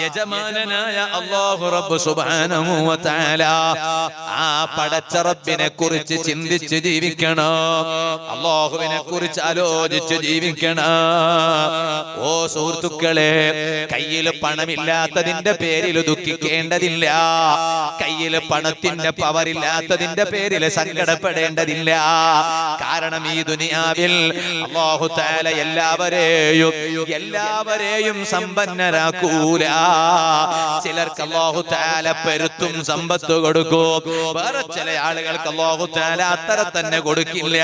യജമാനനായ അല്ലാഹു റബ്ബ് സുബ്ഹാനഹു വ തആല ആ പടച്ച റബ്ബിനെ കുറിച്ച് ചിന്തിച്ച് ജീവിക്കണം. അല്ലാഹുവിനെ കുറിച്ച് ആലോചിച്ച് ജീവിക്കണം. ഓ സുഹൃത്തുക്കളെ, കയ്യിൽ പണമില്ലാത്തതിന്റെ പേരിൽ ദുഃഖിക്കേണ്ടതില്ല. കയ്യിൽ പണത്തിന്റെ പവറില്ലാത്തതിന്റെ പേരിൽ സങ്കടപ്പെടേണ്ടതില്ല. കാരണം ഈ ദുനിയാവിൽ അല്ലാഹു തആല എല്ലാവരെയും സമ്പന്നരാക്കൂല. ചിലർക്ക് അല്ലാഹു തആല പെരുത്തും സമ്പത്ത് കൊടുക്കും. വേറെ ചില ആളുകൾക്ക് അല്ലാഹു തആല അത്ര തന്നെ കൊടുക്കില്ല.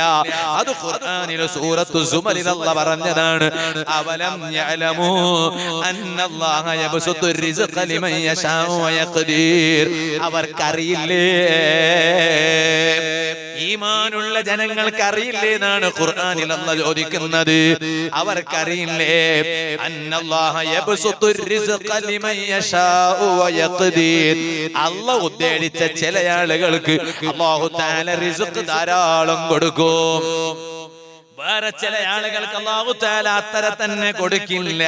അത് ഖുർആനിൽ സൂറത്തു സുമറിൽ അല്ലാഹു പറഞ്ഞതാണ്. അവലം യഅലമു അന്നല്ലാഹ യബ്സുത്തു റിസ്ഖ ലിമൻ യശാഉ വയഖ്ദീർ. അവർക്കറിയില്ലേ, ഈമാനുള്ള ജനങ്ങൾക്ക് അറിയില്ലേ എന്നാണ് ഖുർആനിൽ അല്ലാഹു ചോദിക്കുന്നത്. അവർക്കറിയില്ലേ അന്നല്ലാഹ യബ്സുത്തു റിസ്ഖ ലിമൻ യശാഉ വയഖ്ദീർ. അല്ലാഹു ഉദ്ദേശിച്ച ചില ആളുകൾക്ക് അല്ലാഹു തആല റിസ്ഖ് ധാരാളം കൊടുക്കും. വേറെ ചില ആളുകൾക്ക് അല്ലാഹു തആല അത്ര തന്നെ കൊടുക്കില്ല.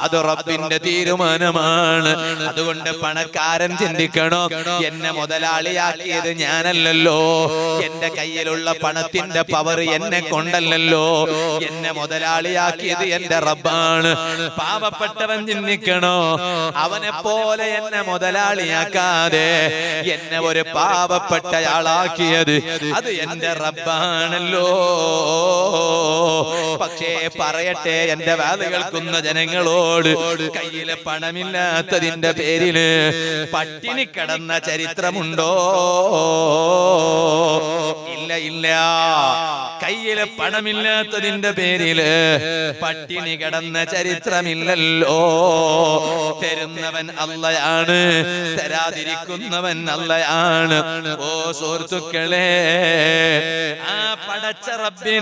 അത് റബ്ബിന്റെ തീരുമാനമാണ്. അതുകൊണ്ട് പണക്കാരൻ ചിന്തിക്കണം, എന്നെ മുതലാളിയാക്കിയത് ഞാനല്ലല്ലോ, എന്റെ കയ്യിലുള്ള പണത്തിന്റെ പവർ എന്നെ കൊണ്ടല്ലല്ലോ, എന്നെ മുതലാളിയാക്കിയത് എന്റെ റബ്ബാണ്. പാവപ്പെട്ടവൻ ചിന്തിക്കണോ, അവനെ പോലെ എന്നെ മുതലാളിയാക്കാതെ എന്നെ ഒരു പാവപ്പെട്ടയാളാക്കിയത് അത് എന്റെ റബ്ബാണല്ലോ. പക്ഷേ പറയട്ടെ, എന്റെ വാദ കേൾക്കുന്ന ജനങ്ങളോട്, കയ്യിലെ പണമില്ലാത്തതിന്റെ പേരില് പട്ടിണി കിടന്ന ചരിത്രമുണ്ടോ? ഇല്ല, ഇല്ല. കയ്യിലെ പണമില്ലാത്തതിന്റെ പേരില് പട്ടിണി കിടന്ന ചരിത്രമില്ലല്ലോ. തരുന്നവൻ അല്ലാഹുവാണ്, തരാതിരിക്കുന്നവൻ അല്ലാഹുവാണ്. ഓ സുഹൃത്തുക്കളെ, ആ പടച്ച റബ്ബിന്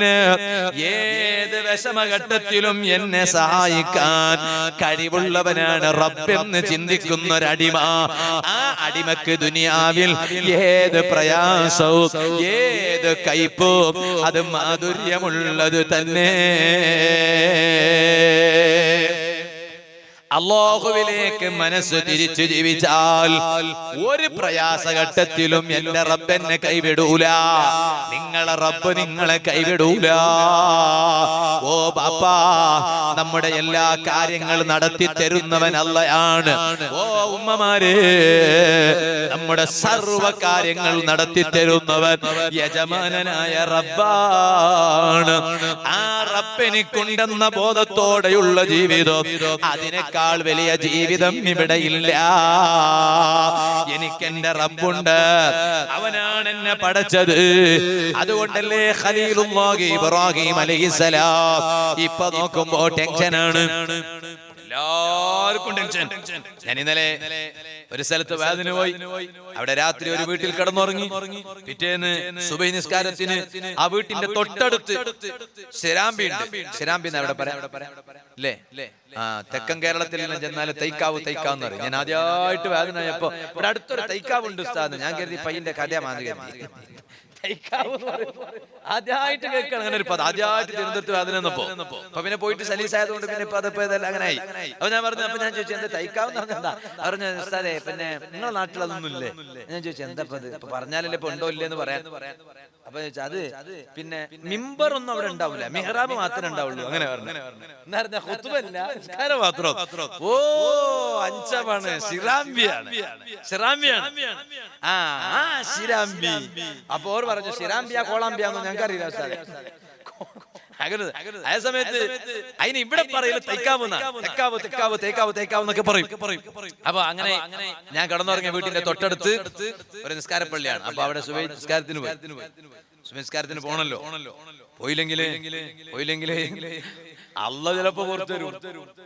ഏത് വിഷമഘട്ടത്തിലും എന്നെ സഹായിക്കാൻ കഴിവുള്ളവനാണ് റബ്ബെന്ന് ചിന്തിക്കുന്ന ഒരടിമ. ആ അടിമക്ക് ദുനിയാവിൽ ഏത് പ്രയാസവും ഏത് കയ്പും അത് മാധുര്യമുള്ളത് തന്നെ. അല്ലാഹുവിലേക്ക് മനസ്സ് തിരിച്ചു ജീവിച്ചാൽ ഒരു പ്രയാസഘട്ടത്തിലും എന്റെ റബ്ബ് എന്നെ കൈവിടൂല. നിങ്ങളെ റബ്ബ് നിങ്ങളെ കൈവിടൂല. ഓ ബാപ്പാ, നമ്മുടെ എല്ലാ കാര്യങ്ങളും നടത്തി തരുന്നവൻ അല്ലാഹുവാണ്. ഓ ഉമ്മമാരെ, നമ്മുടെ സർവ്വ കാര്യങ്ങൾ നടത്തി തരുന്നവൻ യജമാനനായ റബ്ബാണ്. ആ റബ്ബെനിക്കുണ്ടെന്ന ബോധത്തോടെയുള്ള ജീവിതം, അതിനേക്കാൾ വലിയ ജീവിതം ഇവിടെ ഇല്ല. എനിക്കെന്റെ റബ്ബുണ്ട്, അവനാണ് എന്നെ പടച്ചത്. അതുകൊണ്ടല്ലേ ഖലീലുല്ലാഹി ഇബ്രാഹിം അലൈഹിസ്സലാം ഇപ്പൊ നോക്കുമ്പോ ടെൻഷനാണ്, എല്ലാവർക്കും ടെൻഷൻ. ഞാൻ ഇന്നലെ ഒരു സ്ഥലത്ത് വാദിന് പോയി. അവിടെ രാത്രി ഒരു വീട്ടിൽ കിടന്നുറങ്ങി. പിറ്റേന്ന് സുബഹി നിസ്കാരത്തിന് ആ വീട്ടിന്റെ തൊട്ടടുത്ത് ശരാമ്പി അവിടെ പറയാം അല്ലേ? ആ, തെക്കൻ കേരളത്തിൽ ചെന്നാല് തൈക്കാവ് എന്ന് പറയും. ഞാൻ ആദ്യമായിട്ട് വാദിനായപ്പോ ഇവിടെ അടുത്തൊരു തൈക്കാവ് ഉണ്ട് ഉസ്താദ്. ഞാൻ കരുതി പയ്യന്റെ കഥ മാറി ആദ്യമായിട്ട് കേൾക്കണം അങ്ങനെ ഒരു പദം. ആദ്യമായിട്ട് തിരുവനന്തപുരത്ത് വാദിനപ്പോ അപ്പൊ പിന്നെ പോയിട്ട് സലീസായതുകൊണ്ട് പിന്നെ ഇപ്പൊ അതപ്പോ ഇതെല്ലാം അങ്ങനെയായി. അപ്പൊ ഞാൻ പറഞ്ഞു, അപ്പൊ ഞാൻ ചോദിച്ചു എന്താ തൈക്കാവെന്ന് പറഞ്ഞെന്താ? പറഞ്ഞു ഉസ്താദേ, പിന്നെ നിങ്ങളെ നാട്ടിൽ അതൊന്നും ഇല്ലേ? ഞാൻ ചോദിച്ചു എന്താ ഇപ്പൊ പറഞ്ഞാലല്ലേ ഇപ്പൊ ഉണ്ടോ ഇല്ലേന്ന് പറയാൻ. അപ്പൊ ചോദിച്ചാൽ അത് പിന്നെ മിമ്പർ ഒന്നും അവിടെ ഉണ്ടാവില്ല, മിഹ്റാബ് മാത്രമേ ഉണ്ടാവുള്ളൂ. അങ്ങനെ പറഞ്ഞു. എന്നാ ഖുത്ബല്ല, നിസ്കാരം മാത്രം. ഓ അഞ്ചമാണ്, ശിറാമ്പിയാണ്. ആ ശിരാമ്പി. അപ്പൊ ഓർ പറഞ്ഞു ശിരാമ്പിയ കോളാമ്പിയാന്നോ ഞങ്ങൾക്കറിയില്ല ഉസ്താദേ. അതേ സമയത്ത് അതിന് ഇവിടെ പറയില്ല തൈക്കാവ് എന്നൊക്കെ പറയും. അപ്പൊ അങ്ങനെ ഞാൻ കടന്നുറങ്ങിയ വീട്ടിന്റെ തൊട്ടടുത്ത് ഒരു നിസ്കാരപ്പള്ളിയാണ്. അപ്പൊ അവിടെ സുബഹി നിസ്കാരത്തിന് പോണല്ലോ. പോയില്ലെങ്കിൽ അള്ള ചിലപ്പോ പുറത്തു വരും.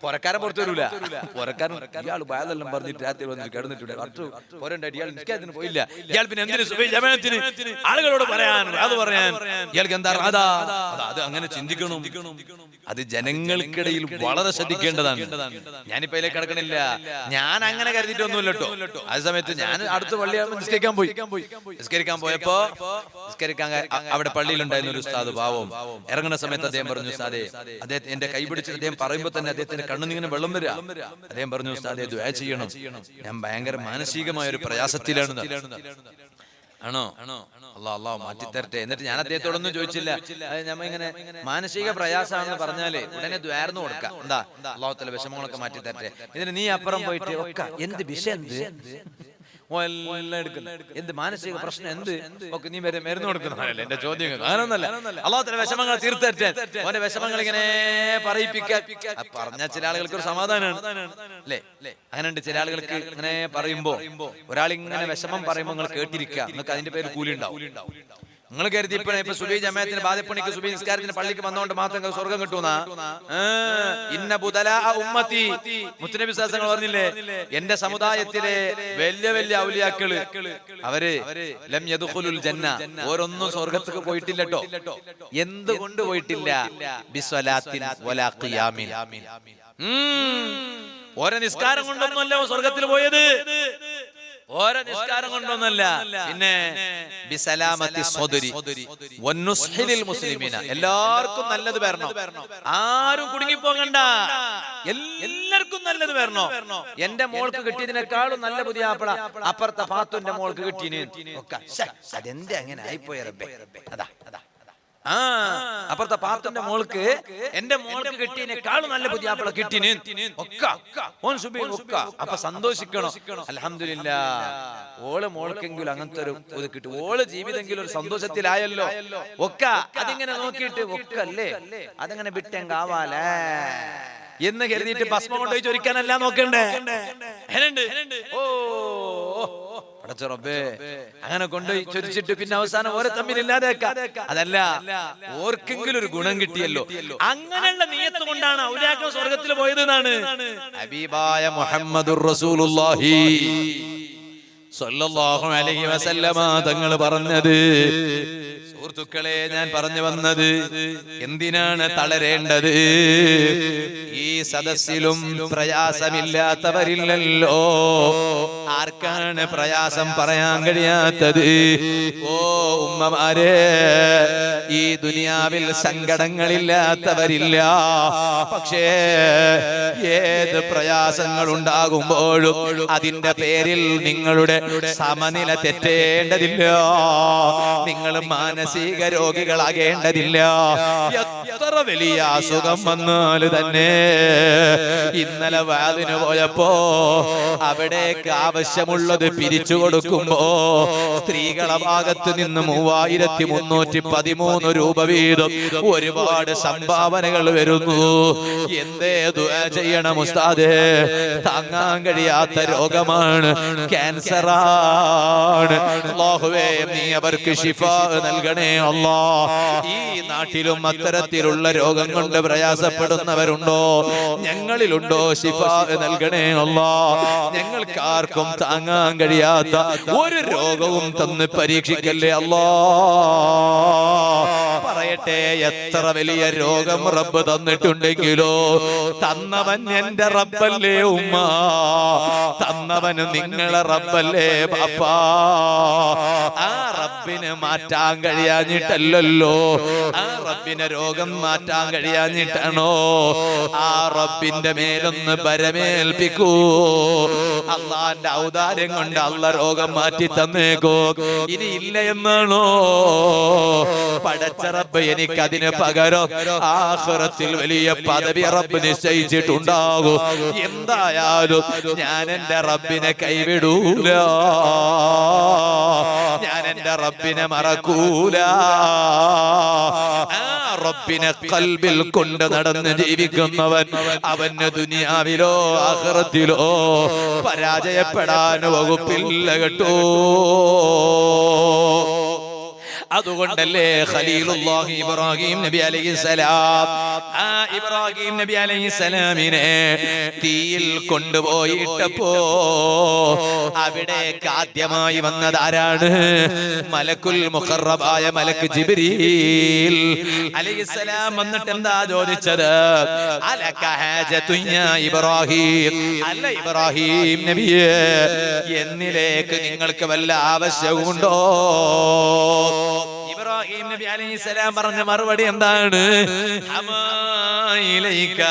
പുറക്കാരൻ പുറത്തു വരൂല. പുറക്കാരൻ ഇയാൾ ഭയതെല്ലാം പറഞ്ഞിട്ട് രാത്രി വന്നിട്ട് കിടന്നിട്ടുണ്ട്. പോരണ്ടായിട്ട് ഇയാൾ നിസ്കാരത്തിന് പോയില്ല. ഇയാൾ പിന്നെ എന്തിനു ജമാഅത്തിന് ആളുകളോട് പറയാൻ ഇയാൾക്ക് എന്താ അത് അങ്ങനെ ചിന്തിക്കണം. അത് ജനങ്ങൾക്കിടയിൽ വളരെ ശ്രദ്ധിക്കേണ്ടതാണ്. ഞാനിപ്പോ അതിലേക്ക് കിടക്കണില്ല. ഞാൻ അങ്ങനെ കരുതിയിട്ടൊന്നുമില്ല കേട്ടോ. അതേ സമയത്ത് ഞാൻ അടുത്ത പള്ളിയാകുമ്പോൾ നിസ്കരിക്കാൻ പോയപ്പോ അവിടെ പള്ളിയിലുണ്ടായിരുന്ന ഒരു ഉസ്താദ് പാവം ഇറങ്ങുന്ന സമയത്ത് അദ്ദേഹം പറഞ്ഞു, ഉസ്താദേ, അദ്ദേഹം എന്റെ കൈ പിടിച്ചിട്ട് അദ്ദേഹം പറയുമ്പോൾ തന്നെ അദ്ദേഹത്തിന്റെ കണ്ണുനിങ്ങനെ വെള്ളം വരിക. അദ്ദേഹം പറഞ്ഞു, ഉസ്താദേ ദുആ ചെയ്യണം, ഞാൻ ഭയങ്കര മാനസികമായ ഒരു പ്രയാസത്തിലാണ്. ആണോ? അള്ളാഹ് മാറ്റിത്തരട്ടെ. എന്നിട്ട് ഞാൻ അദ്ദേഹത്തോടൊന്നും ചോദിച്ചില്ല. നമ്മ ഇങ്ങനെ മാനസിക പ്രയാസമാണെന്ന് പറഞ്ഞാലേ ഉടനെ ദ്വാരന്ന് കൊടുക്കാം, എന്താ അള്ളാഹു തആല വിഷമങ്ങളൊക്കെ മാറ്റിത്തരട്ടെ. എന്നിട്ട് നീ അപ്പുറം പോയിട്ട് ഒക്കെ എന്ത് വിഷയം, എന്ത് മാനസിക പ്രശ്നം, എന്ത് ഒക്കെ നീ മരുന്ന് കൊടുക്കുന്നതല്ലേ എന്റെ ചോദ്യം. അങ്ങനൊന്നല്ല, അള്ളാഹു തആല വിഷമങ്ങൾ തീർത്തരട്ടെ. അവന്റെ വിഷമങ്ങൾ ഇങ്ങനെ പറയിപ്പിക്കാൻ പറഞ്ഞ ചില ആളുകൾക്ക് ഒരു സമാധാനമാണ് അല്ലേ? അങ്ങനെയുണ്ട് ചില ആളുകൾക്ക് ഇങ്ങനെ പറയുമ്പോ, ഒരാളിങ്ങനെ വിഷമം പറയുമ്പോൾ നിങ്ങൾ കേട്ടിരിക്കുക, നിങ്ങൾക്ക് അതിന്റെ പേര് കൂലി ഉണ്ടാവും. നിങ്ങൾ കരുതി ഇപ്പൊ സുബഹി ജമാഅത്തിന് ബാദപ്പണിക്ക് സുബഹി നിസ്കാരത്തിന് പള്ളിക്ക് വന്നോണ്ട് മാത്രം സ്വർഗം കിട്ടൂന്നാ? ഇന്ന ബുദലാ ഉമ്മത്തി, മുത്തനബി സല്ലല്ലാഹു അലൈഹി വസല്ലം പറഞ്ഞില്ലേ, എന്റെ സമുദായത്തിലെ വലിയ വലിയ ഔലിയാക്കള് അവര് ലം യദ്ഖുലുൽ ജന്ന, ഓരൊന്നും സ്വർഗ്ഗത്തേക്ക് പോയിട്ടില്ലട്ടോ. എന്തുകൊണ്ട് പോയിട്ടില്ല? ബിസ്വലാത്തിൻ വലാ ഖിയാമിൻ, ഓരോ നിസ്കാരം കൊണ്ടൊന്നുമല്ല സ്വർഗത്തിൽ പോയത്, ഓരോ നിസ്കാരം കൊണ്ടൊന്നല്ല. പിന്നെ ബിസലാമത്തി സ്വദരി വന്നുസ്ഹിലിൽ മുസ്ലിമീന, എല്ലാവർക്കും നല്ലത് വരണം, ആരും കുടുങ്ങിപ്പോകണ്ട, എല്ലാവർക്കും നല്ലത് വരണോ. എന്റെ മോൾക്ക് കിട്ടിയതിനേക്കാളും നല്ല പുതിയ ആപ്പിള അപ്പുറത്തെ പാത്തുന്റെ മോൾക്ക് കിട്ടീന് ഒക്കെ. അതെന്താ അങ്ങനെ ആയിപ്പോയ റബ്ബേ? അതാ അപ്പുറത്തെ പാത്തുന്റെ മോൾക്ക് എന്റെ മോൾക്ക് കിട്ടിയതിനേക്കാളും നല്ല പുതിയ ആപ്പിള കിട്ടീന് ഒക്കെ. അപ്പൊ സന്തോഷിക്കണോ? അൽഹംദുലില്ലാഹ്, ഓള് മോൾക്കെങ്കിലും അങ്ങനത്തെ ഒരു കിട്ടും, ഓള് ജീവിതെങ്കിലും ഒരു സന്തോഷത്തിലായല്ലോ ഒക്കെ. അതിങ്ങനെ നോക്കിയിട്ട് ഒക്കെ അല്ലേ, അതങ്ങനെ വിട്ടെങ്കാവാലേ എന്ന് കരുതിയിട്ട് ഭസ്മം കൊണ്ടുപോയി ചൊരിക്കാനല്ല നോക്കണ്ടേ. ഓ റബ്ബേ, അങ്ങനെ കൊണ്ടുപോയി ചൊരിച്ചിട്ട് പിന്നെ അവസാനം ഓരോ തമ്മിലില്ലാതെ അതല്ല, ഓർക്കെങ്കിലും ഒരു ഗുണം കിട്ടിയല്ലോ. അങ്ങനെയുള്ള നിയത്ത് കൊണ്ടാണ് ഔലിയാക്കൾ സ്വർഗത്തിൽ പോയത് എന്നാണ് ഹബീബായ മുഹമ്മദുർ റസൂലുള്ളാഹി സ്വല്ലല്ലാഹു അലൈഹി വസല്ലമ തങ്ങൾ പറഞ്ഞത്. സുഹൃത്തുക്കളെ, ഞാൻ പറഞ്ഞു വന്നത് എന്തിനാണ് തളരേണ്ടത്? ഈ സദസ്സിലും പ്രയാസമില്ലാത്തവരില്ലല്ലോ. ആർക്കാണ് പ്രയാസം പറയാൻ കഴിയാത്തത്? ഓ ഉമ്മമാരെ, ഈ ദുനിയാവിൽ സങ്കടങ്ങളില്ലാത്തവരില്ല. പക്ഷേ ഏത് പ്രയാസങ്ങൾ ഉണ്ടാകുമ്പോഴും അതിന്റെ പേരിൽ നിങ്ങളുടെ സമനില തെറ്റേണ്ടതില്ല, നിങ്ങൾ മാനസിക രോഗികളാകേണ്ടതില്ല. എത്ര വലിയ അസുഖം വന്നാൽ തന്നെ, ഇന്നലെ വാദിന് പോയപ്പോ അവിടേക്ക് ആവശ്യമുള്ളത് പിരിച്ചു കൊടുക്കുമ്പോ സ്ത്രീകളെ ഭാഗത്ത് നിന്ന് 3313 രൂപ വീതം ഒരുപാട് സംഭാവനകൾ വരുന്നു. എന്തേ ദുആ ചെയ്യണം ഉസ്താദേ? താങ്ങാൻ കഴിയാത്ത രോഗമാണ്, ക്യാൻസറാണ്. അല്ലാഹുവേ, നീ അവർക്ക് ശിഫാ നൽകണേ അല്ലാ. ഈ നാട്ടിലും അത്തരത്തിലുള്ള രോഗം കൊണ്ട് പ്രയാസപ്പെടുന്നവരുണ്ടോ? ഞങ്ങളിലുണ്ടോ? ശിഫാ നൽകണേ അല്ലാ. ഞങ്ങൾക്ക് ആർക്കും താങ്ങാൻ കഴിയാത്ത ഒരു രോഗവും തന്ന് പരീക്ഷിക്കല്ലേ അല്ലാ. പറയട്ടെ, എത്ര വലിയ രോഗം റബ്ബ് തന്നിട്ടുണ്ടെങ്കിലോ തന്നവൻ എന്റെ റബ്ബല്ലേ ഉമ്മ, തന്നവന് നിങ്ങളെ റബ്ബല്ലേ ബാപ്പാ. ആ റബ്ബിന് മാറ്റാൻ കഴിയാഞ്ഞിട്ടല്ലോ, ആ റബ്ബിനെ രോഗം മാറ്റാൻ കഴിയാഞ്ഞിട്ടാണോ? ആ റബ്ബിന്റെ മേലൊന്ന് ബരമേൽപ്പിക്കൂ. അള്ളാന്റെ ഔദാര്യം കൊണ്ട് അള്ള രോഗം മാറ്റി തന്നേക്കോ. ഇനി ഇല്ല എന്നാണോ? പടച്ച റബ്ബ് എനിക്ക് അതിന് പകരം ആഖിറത്തിൽ വലിയ പദവി റബ്ബ് നിശ്ചയിച്ചിട്ടുണ്ടാകും. എന്തായാലും ഞാൻ എന്റെ റബ്ബിനെ കൈവിടൂല, ഞാൻ എന്റെ റബ്ബിനെ മറക്കൂല. ആ റബ്ബിനെ ഖൽബിൽ കൊണ്ട് നടന്ന് ജീവിക്കുന്നവൻ അവന് ദുനിയാവിലോ ആഖിറത്തിലോ പരാജയപ്പെടാൻ വകുപ്പില്ല കേട്ടോ. അതുകൊണ്ടല്ലേ ഖലീലുല്ലാഹി ഇബ്രാഹിം നബി അലൈഹിസ്സലാം, ആ ഇബ്രാഹിം നബി അലൈഹിസ്സലാമിനെ തീയിൽ കൊണ്ടുപോയിട്ടപ്പോ അവിടേക്ക് ആദ്യമായി വന്നത് ആരാണ്? മലക്കുൽ മുഖറബായ മലക്ക് ജിബ്രീൽ അലൈഹിസ്സലാം വന്നിട്ട് എന്താ ചോദിച്ചത്? അലക ഹാജതുൻ യാ ഇബ്രാഹിം, അല്ല ഇബ്രാഹിം നബിയേ, എന്നിലേക്ക് നിങ്ങൾക്ക് വല്ല ആവശ്യമുണ്ടോ? ഇബ്രാഹിം നബി അലൈഹിസ്സലാം പറഞ്ഞ മറുപടി എന്താണ്? ഇലൈക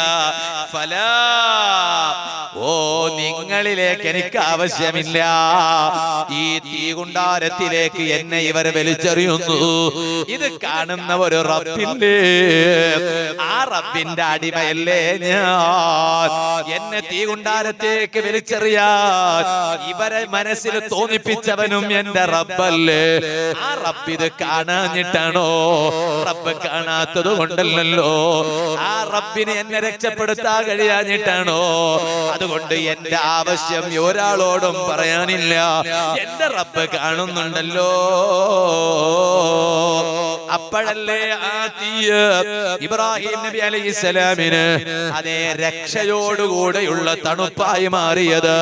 ഫലാ, ഓ നിങ്ങളിലേക്ക് എനിക്ക് ആവശ്യമില്ല. ഈ തീകുണ്ടാരത്തിലേക്ക് എന്നെ ഇവർ വലിച്ചെറിയുന്നു. ഇത് കാണുന്ന ഒരു റബ്ബില്ലേ, ആ റബ്ബിന്റെ അടിമയല്ലേ ഞാൻ. എന്നെ തീകുണ്ടാരത്തേക്ക് വലിച്ചെറിയാൻ ഇവരെ മനസ്സിൽ തോന്നിപ്പിച്ചവനും എന്റെ റബ്ബല്ലേ. ആ റബ്ബ് ഇത് കാണാഞ്ഞിട്ടാണോ? റബ്ബ് കാണാത്തത് കൊണ്ടല്ലോ. ആ റബ്ബിനെ എന്നെ രക്ഷപ്പെടുത്താൻ കഴിയാഞ്ഞിട്ടാണോ? അതുകൊണ്ട് എന്റെ ആവശ്യം ഒരാളോടും പറയാനില്ല. എന്റെ റബ്ബ് കാണുന്നുണ്ടല്ലോ. അപ്പോഴല്ലേ ആ തീയ് ഇബ്രാഹിം നബി അലൈഹിസ്സലാമിന് അതേ രക്ഷയോടുകൂടെയുള്ള തണുപ്പായി മാറിയത്.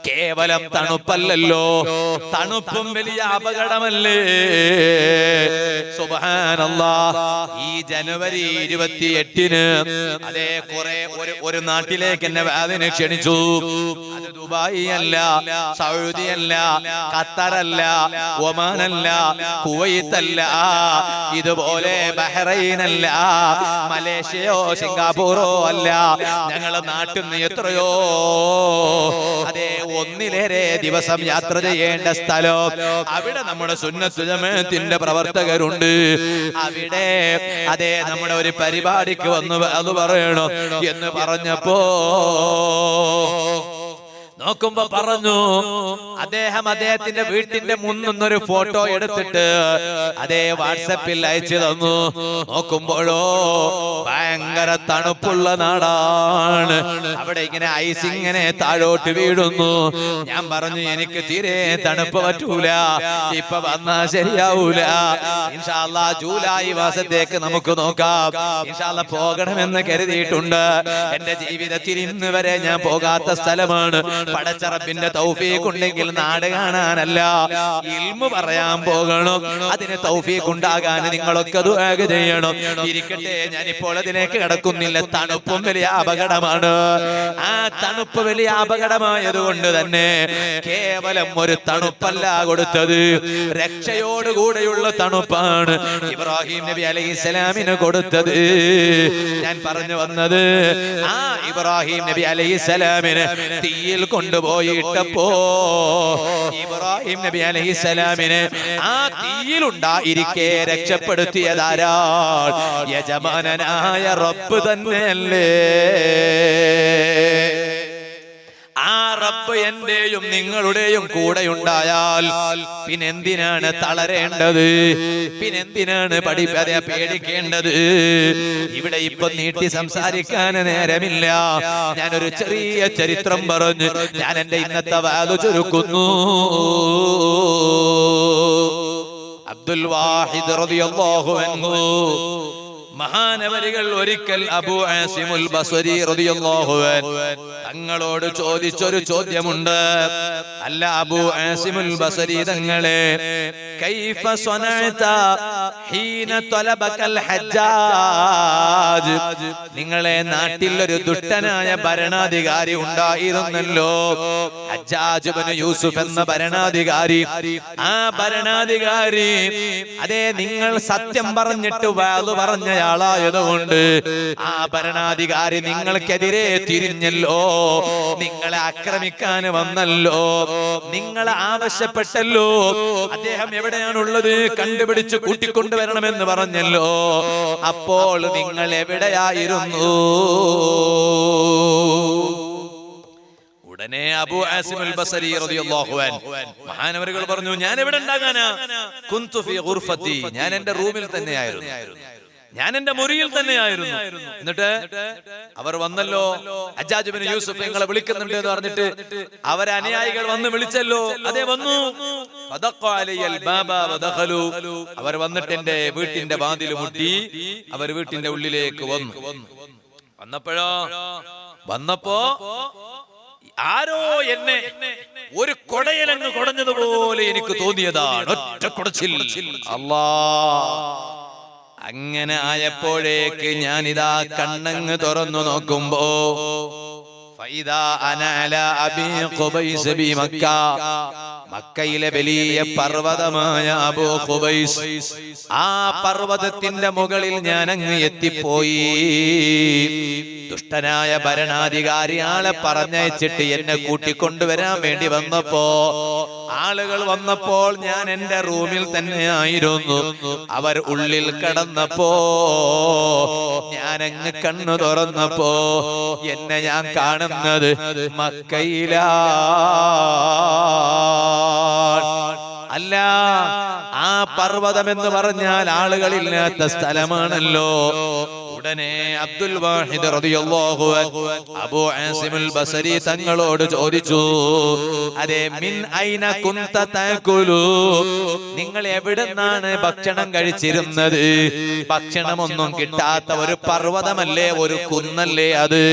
കേവലം തണുപ്പല്ലല്ലോ, തണുപ്പും വലിയ അപകടമല്ലേ. സുബ്ഹാനല്ലാഹ്. ഈ ജനുവരി 28-ന് അതേ ഒരു നാട്ടിലേക്ക് എന്നെ വാദിനെ ക്ഷണിച്ചു. അത് ദുബായ് അല്ല, സൗദി അല്ല, ഖത്തറല്ല, ഒമാനല്ല, കുവൈത്തല്ല, ഇതുപോലെ ബഹ്റൈനല്ല, മലേഷ്യയോ സിംഗാപ്പൂറോ അല്ല. ഞങ്ങളെ നാട്ടിൽ നിന്ന് എത്രയോ അതേ ഒന്നിലേറെ ദിവസം യാത്ര ചെയ്യേണ്ട സ്ഥലം. അവിടെ നമ്മുടെ സുന്നത്ത് ജമാഅത്തിന്റെ പ്രവർത്തകരുണ്ട്. അവിടെ അതേ നമ്മുടെ ഒരു പരിപാടിക്ക് വന്ന് അത് പറയണം എന്ന് പറഞ്ഞപ്പോ നോക്കുമ്പോ പറഞ്ഞു, അദ്ദേഹത്തിന്റെ വീട്ടിന്റെ മുന്നൊരു ഫോട്ടോ എടുത്തിട്ട് അതേ വാട്സപ്പിൽ അയച്ചു തന്നു. നോക്കുമ്പോഴോ ഭയങ്കര തണുപ്പുള്ള നാടാണ്. അവിടെ ഇങ്ങനെ ഐസ് ഇങ്ങനെ താഴോട്ട് വീഴുന്നു. ഞാൻ പറഞ്ഞു, എനിക്ക് തീരെ തണുപ്പ് പറ്റൂല, ഇപ്പൊ വന്നാ ശരിയാവൂല. ഇൻഷാ അല്ലാഹ് ജൂലൈ മാസത്തേക്ക് നമുക്ക് നോക്കാം. ഇൻഷാ അല്ലാഹ് പോകണമെന്ന് കരുതിയിട്ടുണ്ട്. എന്റെ ജീവിതത്തിൽ ഇന്ന് വരെ ഞാൻ പോകാത്ത സ്ഥലമാണ്. പടച്ച റബ്ബിന്റെ തൗഫീഖ് ഉണ്ടെങ്കിൽ നാട് കാണാനല്ല, ഇൽമു പറയാൻ പോകണം. അതിന് തൗഫീഖ് ഉണ്ടാകാൻ നിങ്ങളൊക്കെ ദുആ ചെയ്യണം. ഇരിക്കട്ടെ, ഞാനിപ്പോൾ അതിലേക്ക് കടക്കുന്നില്ല. തണുപ്പും വലിയ അപകടമാണ്. ആ തണുപ്പ് വലിയ അപകടമായതുകൊണ്ട് തന്നെ കേവലം ഒരു തണുപ്പല്ല കൊടുത്തത്, രക്ഷയോടുകൂടെയുള്ള തണുപ്പാണ് ഇബ്രാഹിം നബി അലൈഹിസ്സലാമിന് കൊടുത്തത്. ഞാൻ പറഞ്ഞു വന്നത്, ആ ഇബ്രാഹിം നബി അലൈഹിസ്സലാമിന് തീയിൽ കൊണ്ടുപോയിട്ടപ്പോ ഇബ്രാഹിം നബി അലൈഹിസ്സലാമിനെ ആ തീയിലുണ്ടായിരിക്കെ രക്ഷപ്പെടുത്തിയതാരാ? യജമാനനായ റബ്ബ് തന്നെയല്ലേ. ആ റബ്ബ് എന്റെയും നിങ്ങളുടെയും കൂടെ ഉണ്ടായാൽ പിന്നെന്തിനാണ് തളരേണ്ടത്? പിന്നെന്തിനാണ് പേടിക്കേണ്ടത്? ഇവിടെ ഇപ്പൊ നീട്ടി സംസാരിക്കാൻ നേരമില്ല. ഞാനൊരു ചെറിയ ചരിത്രം പറഞ്ഞ് ഞാൻ എന്റെ ഇന്നത്തെ വാദു ചുരുക്കുന്നു. അബ്ദുൽ വാഹിദ് റളിയല്ലാഹു അൻഹു മഹാനവരികൾ ഒരിക്കൽ അബൂ ആസിമുൽ ബസ്രി റളിയല്ലാഹു അൻഹു തങ്ങളോട് ചോദിച്ചൊരു ചോദ്യമുണ്ട്. അല്ല അബൂ ആസിമുൽ ബസ്രി തങ്ങളെ, കൈഫ സ്വനഅത ഹീന തലബകൽ ഹജ്ജാജ്, നിങ്ങളെ നാട്ടിൽ ഒരു ദുഷ്ടനായ ഭരണാധികാരി ഉണ്ടായിരുന്നല്ലോ, ഹജ്ജാജ് ഇബ്നു യൂസുഫ് എന്ന ഭരണാധികാരി. ആ ഭരണാധികാരി അതേ നിങ്ങൾ സത്യം പറഞ്ഞിട്ട് വാദു പറഞ്ഞയാളായതുകൊണ്ട് ആ ഭരണാധികാരി നിങ്ങൾക്കെതിരെ തിരിഞ്ഞല്ലോ, നിങ്ങളെ ആക്രമിക്കാൻ വന്നല്ലോ, നിങ്ങളെ ആവശ്യപ്പെട്ടല്ലോ, അദ്ദേഹം എവിടെയാണുള്ളത് കണ്ടുപിടിച്ച് കൂട്ടിക്കൊണ്ടുവരണമെന്ന് പറഞ്ഞല്ലോ. അപ്പോൾ നിങ്ങൾ എവിടെയായിരുന്നു? ഉടനെ അബൂ ആസിമുൽ ബസ്രി റളിയല്ലാഹു അൻഹു മഹാനവറുകൾ പറഞ്ഞു, ഞാൻ എവിടെ ഉണ്ടാകാനാ? കുന്തു ഫീ ഗുർഫതി, ഞാൻ എന്റെ റൂമിൽ തന്നെയായിരുന്നു, ഞാൻ എന്റെ മുറിയിൽ തന്നെയായിരുന്നു. എന്നിട്ട് അവർ വന്നല്ലോ, ഹജ്ജാജ് ഇബ്നു യൂസുഫ് നിങ്ങളെ വിളിക്കുന്നുണ്ട് എന്ന് പറഞ്ഞിട്ട് അവരെ അനുയായികൾ വന്ന് വിളിച്ചല്ലോ. അതേ വന്നു. അവർ വന്നിട്ട് എന്റെ വീട്ടിന്റെ വാതിൽ മുട്ടി. അവർ വീട്ടിന്റെ ഉള്ളിലേക്ക് വന്നപ്പോ ആരോ എന്നെ ഒരു കൊടയലങ്ങ് കൊടഞ്ഞതുപോലെ എനിക്ക് തോന്നിയതാണ്. ഒറ്റ കൊടച്ചിൽ. അല്ലാഹ്. അങ്ങനെ ആയപ്പോഴേക്ക് ഞാനിതാ കണ്ണങ്ങ് തുറന്നു നോക്കുമ്പോ ഫൈദാ അന അലാ അബീ ഖുബൈസ് ബി മക്ക, മക്കയിലെ വലിയ പർവ്വതമായ അബൂ ഖുബൈസ്, ആ പർവ്വതത്തിന്റെ മുകളിൽ ഞാൻ അങ്ങ് എത്തിപ്പോയി. ദുഷ്ടനായ ഭരണാധികാരി ആളെ പറഞ്ഞയച്ചിട്ട് എന്നെ കൂട്ടിക്കൊണ്ടുവരാൻ വേണ്ടി വന്നപ്പോ, ആളുകൾ വന്നപ്പോൾ ഞാൻ എന്റെ റൂമിൽ തന്നെ ആയിരുന്നു. അവർ ഉള്ളിൽ കടന്നപ്പോ ഞാൻ അങ്ങ് കണ്ണു തുറന്നപ്പോ എന്നെ ഞാൻ കാണുന്നത് മക്കയിലാ. അല്ല, ആ പർവ്വതം എന്ന് പറഞ്ഞാൽ ആളുകളില്ലാത്ത സ്ഥലമാണല്ലോ. ഉടനെ അബ്ദുൽ വാഹിദ് റളിയല്ലാഹു അൻഹു അബൂ ആസിമുൽ ബസരി തങ്ങളോട് ചോദിച്ചു, അതെ, മിൻ ഐന കുന്ത തഅകുലു, നിങ്ങൾ എവിടുന്നാണ് ഭക്ഷണം കഴിച്ചിരുന്നത്? ഭക്ഷണമൊന്നും കിട്ടാത്ത ഒരു പർവ്വതമല്ലേ, ഒരു കുന്നല്ലേ അത്?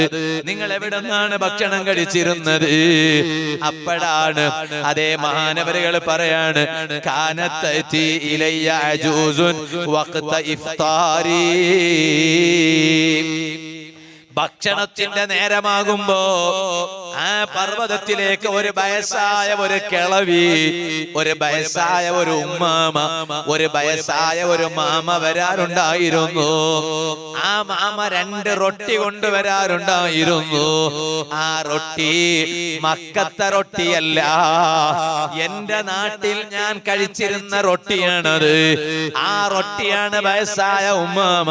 നിങ്ങൾ എവിടുന്നാണ് ഭക്ഷണം കഴിച്ചിരുന്നത്? അപ്പോഴാണ് അതേ മഹാനവരുകൾ പറയാണ്, കാനത്തതി ഇലയ്യ അജൂസുൻ വഖത ഇഫ്താരി. ഭക്ഷണത്തിന്റെ നേരമാകുമ്പോ ആ പർവ്വതത്തിലേക്ക് ഒരു വയസ്സായ ഒരു കിളവി, ഒരു വയസ്സായ ഒരു ഉമ്മാമ, ഒരു വയസ്സായ ഒരു മാമ വരാറുണ്ടായിരുന്നു. ആ മാമ 2 റൊട്ടി കൊണ്ടുവരാറുണ്ടായിരുന്നു. ആ റൊട്ടി മക്കത്തെ റൊട്ടിയല്ല, എന്റെ നാട്ടിൽ ഞാൻ കഴിച്ചിരുന്ന റൊട്ടിയാണത്. ആ റൊട്ടിയാണ് വയസ്സായ ഉമ്മാമ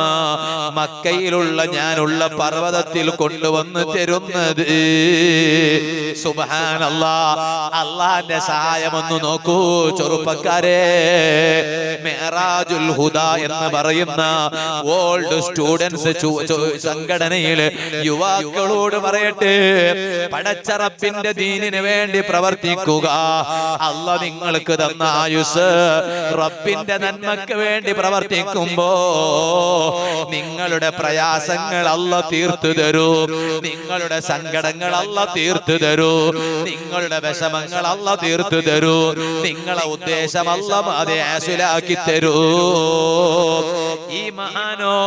മക്കയിലുള്ള ഞാനുള്ള പർവ്വതത്തിൽ കൊണ്ടുവന്ന് തരുന്നത്. സുബ്ഹാനല്ലാഹ്, അല്ലാഹുവിന്റെ സഹായം ഒന്ന് നോക്കൂ ചെറുപ്പക്കാരെ. മിഅ്റാജുൽ ഹുദ എന്ന് പറയുന്ന ഓൾഡ് സ്റ്റുഡൻസ് സംഘടനയിൽ യുവാക്കളോട് പറയട്ടെ, പടച്ച റബ്ബിന്റെ ദീനിന് വേണ്ടി പ്രവർത്തിക്കുക. അല്ലാഹ് നിങ്ങൾക്ക് തന്ന ആയുസ് റബ്ബിന്റെ നന്മക്ക് വേണ്ടി പ്രവർത്തിക്കുമ്പോ നിങ്ങളുടെ പ്രയാസങ്ങൾ അല്ലാഹ് തീർത്തു തരൂ, നിങ്ങളുടെ സങ്കടങ്ങൾ അല്ലാഹ് തീർത്തു തരൂ, നിങ്ങളുടെ വിഷമങ്ങൾ അല്ലാഹ് തീർത്തു തരൂ, നിങ്ങളെ ഉദ്ദേശം അല്ലാഹ് അതേ ആസുലാക്കി തരൂ. ഈ മഹാനോ,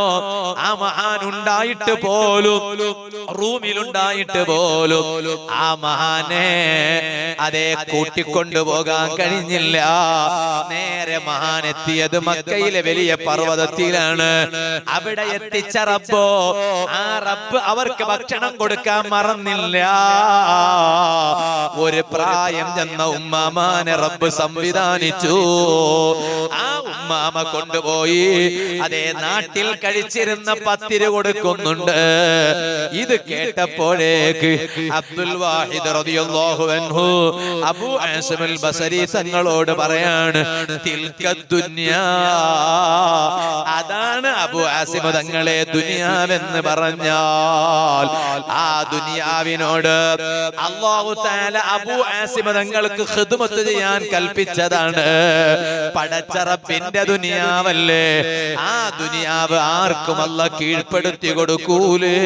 ആ മഹാനുണ്ടായിട്ട് പോലും, റൂമിലുണ്ടായിട്ട് പോലും ആ മഹാനെ അതേ കൂട്ടിക്കൊണ്ടുപോകാൻ കഴിഞ്ഞില്ല. നേരെ മഹാൻ എത്തിയത് മക്കയിലെ വലിയ പർവ്വതത്തിലാണ്. അവിടെ എത്തിച്ച റബ്ബോ, ആ റബ്ബ് അവർക്ക് ഭക്ഷണം കൊടുക്കാൻ മറന്നില്ല. ഒരു പ്രായം ചെന്ന ഉമ്മാമാനെ റബ്ബ് സംവിധാനിച്ചു. ആ ഉമ്മാമ കൊണ്ടുപോയി അതേ നാട്ടിൽ കഴിച്ചിരുന്ന പത്തിരി കൊടുക്കുന്നുണ്ട്. ഇത് കേട്ടപ്പോഴേക്ക് അബ്ദുൽ വാഹിദ് റളിയല്ലാഹു അൻഹു അബൂ ആസിമുൽ ബസരി തങ്ങളോട് പറയാണ്, തിൽക ദുനിയാ, അതാണ് അബൂ ആസിം തങ്ങളെ ദുനിയാവെന്ന് പറഞ്ഞാൽ. ആ ദുനിയാവിനോട് അല്ലാഹു തആല അബൂ ആസിം തങ്ങൾക്ക് ഖിദ്മത്ത് ചെയ്യാൻ കൽപ്പിച്ചതാണ്. പടച്ച റബ്ബിന്റെ ദുനിയാവല്ലേ, ആ ദുനിയാവ് ആർക്കും അല്ലാഹ് കീഴ്പ്പെടുത്തി കൊടുക്കൂലേ.